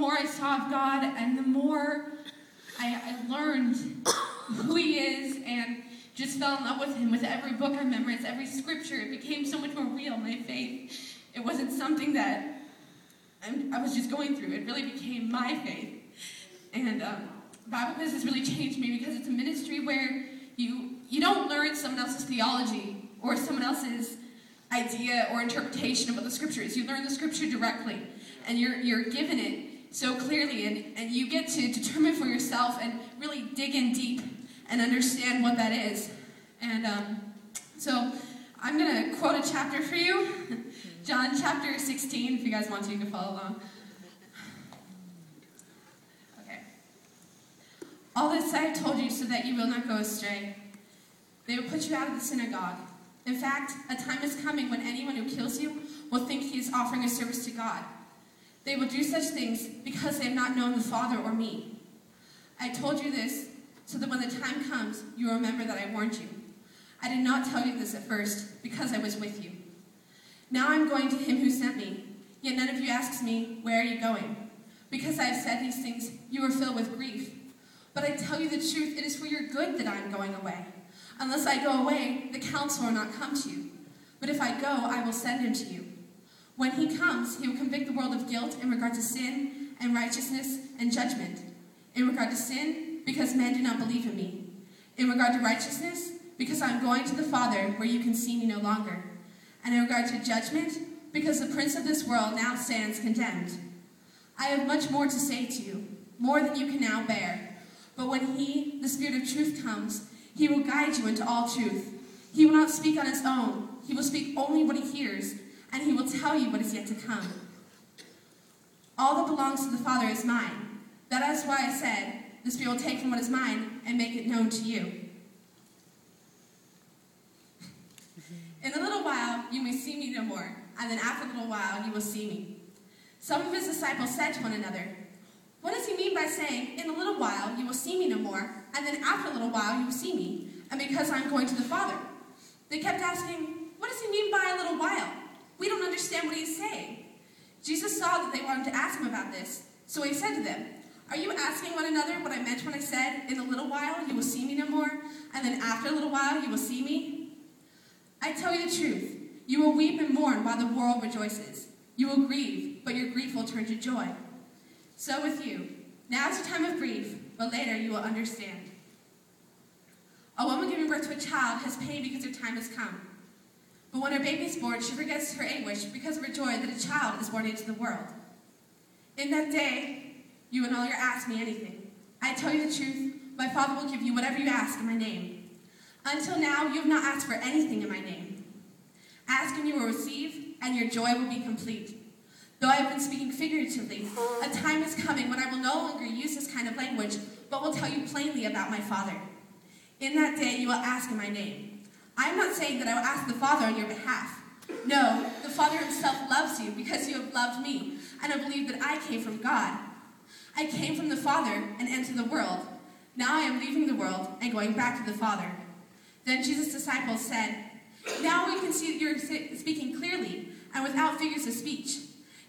more I saw of God and the more I learned who he is and just fell in love with him. With every book I memorized, every scripture, it became so much more real, my faith. It wasn't something that I was just going through. It really became my faith. And Bible Quiz has really changed me because it's a ministry where you don't learn someone else's theology or someone else's idea or interpretation of what the scripture is. You learn the scripture directly, and you're given it so clearly, and you get to determine for yourself and really dig in deep and understand what that is. And so I'm going to quote a chapter for you. John chapter 16, if you guys want to, you can follow along. Okay. All this I have told you so that you will not go astray. They will put you out of the synagogue. In fact, a time is coming when anyone who kills you will think he is offering a service to God. They will do such things because they have not known the Father or me. I told you this so that when the time comes, you will remember that I warned you. I did not tell you this at first because I was with you. Now I am going to him who sent me, yet none of you asks me, where are you going? Because I have said these things, you are filled with grief. But I tell you the truth, it is for your good that I am going away. Unless I go away, the Counselor will not come to you. But if I go, I will send him to you. When he comes, he will convict the world of guilt in regard to sin and righteousness and judgment. In regard to sin, because men do not believe in me. In regard to righteousness, because I am going to the Father where you can see me no longer. And in regard to judgment, because the prince of this world now stands condemned. I have much more to say to you, more than you can now bear. But when he, the Spirit of truth, comes, he will guide you into all truth. He will not speak on his own. He will speak only what he hears, and he will tell you what is yet to come. All that belongs to the Father is mine. That is why I said, the Spirit will take from what is mine and make it known to you. In a little while you may see me no more, and then after a little while you will see me. Some of his disciples said to one another, what does he mean by saying, in a little while you will see me no more, and then after a little while you will see me, and because I am going to the Father? They kept asking, what does he mean by a little while? We don't understand what he's saying. Jesus saw that they wanted to ask him about this, so he said to them, are you asking one another what I meant when I said, in a little while you will see me no more, and then after a little while you will see me? I tell you the truth, you will weep and mourn while the world rejoices. You will grieve, but your grief will turn to joy. So with you, now is a time of grief, but later you will understand. A woman giving birth to a child has pain because her time has come. But when her baby is born, she forgets her anguish because of her joy that a child is born into the world. In that day, you will no longer ask me anything. I tell you the truth, my Father will give you whatever you ask in my name. Until now, you have not asked for anything in my name. Ask and you will receive, and your joy will be complete. Though I have been speaking figuratively, a time is coming when I will no longer use this kind of language, but will tell you plainly about my Father. In that day, you will ask in my name. I am not saying that I will ask the Father on your behalf. No, the Father himself loves you because you have loved me, and have believed that I came from God. I came from the Father and entered the world. Now I am leaving the world and going back to the Father. Then Jesus' disciples said, now we can see that you are speaking clearly and without figures of speech.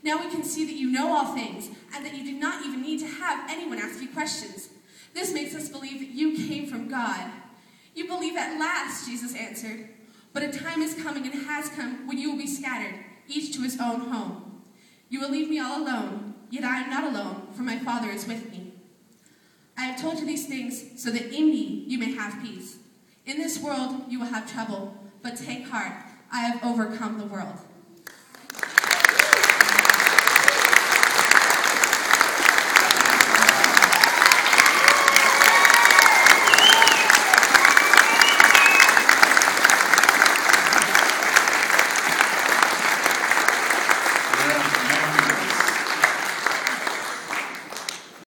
Now we can see that you know all things and that you do not even need to have anyone ask you questions. This makes us believe that you came from God. You believe at last, Jesus answered. But a time is coming and has come when you will be scattered, each to his own home. You will leave me all alone, yet I am not alone, for my Father is with me. I have told you these things so that in me you may have peace. In this world you will have trouble, but take heart, I have overcome the world.